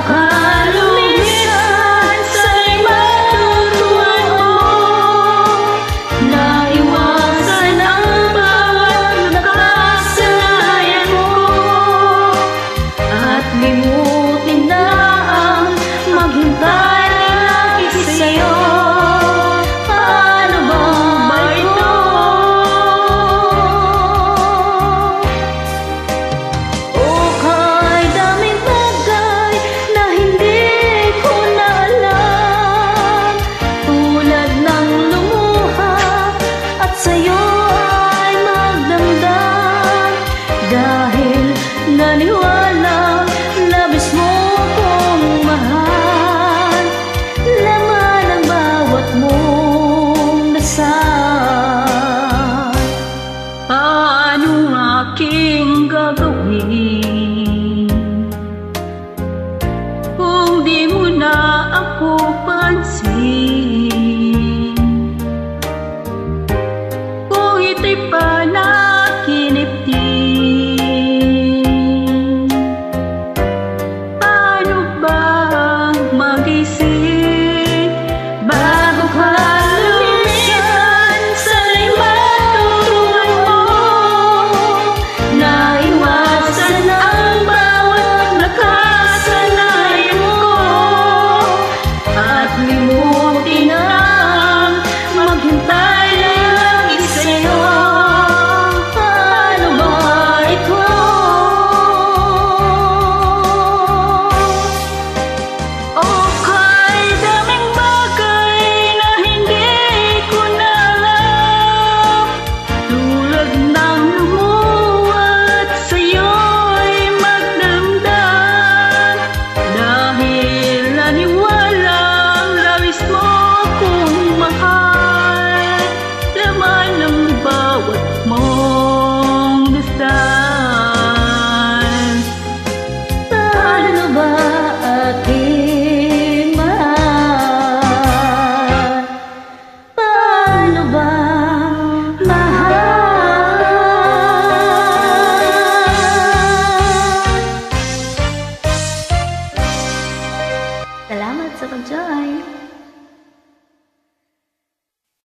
kalumisan sa'y matutuan mo. Naiwasan ang bawat nakasanayan mo, at limutin na ang maghintay lagi sa'yo. Paano ba ito? O kay daming bagay na hindi ko na alam, tulad ng lumuha at sa'yo ay magdamdam. Dahil naniwalang labis mo kong mahal, laman ang bawat mong dasal. Anong aking gagawin kung di mo na ako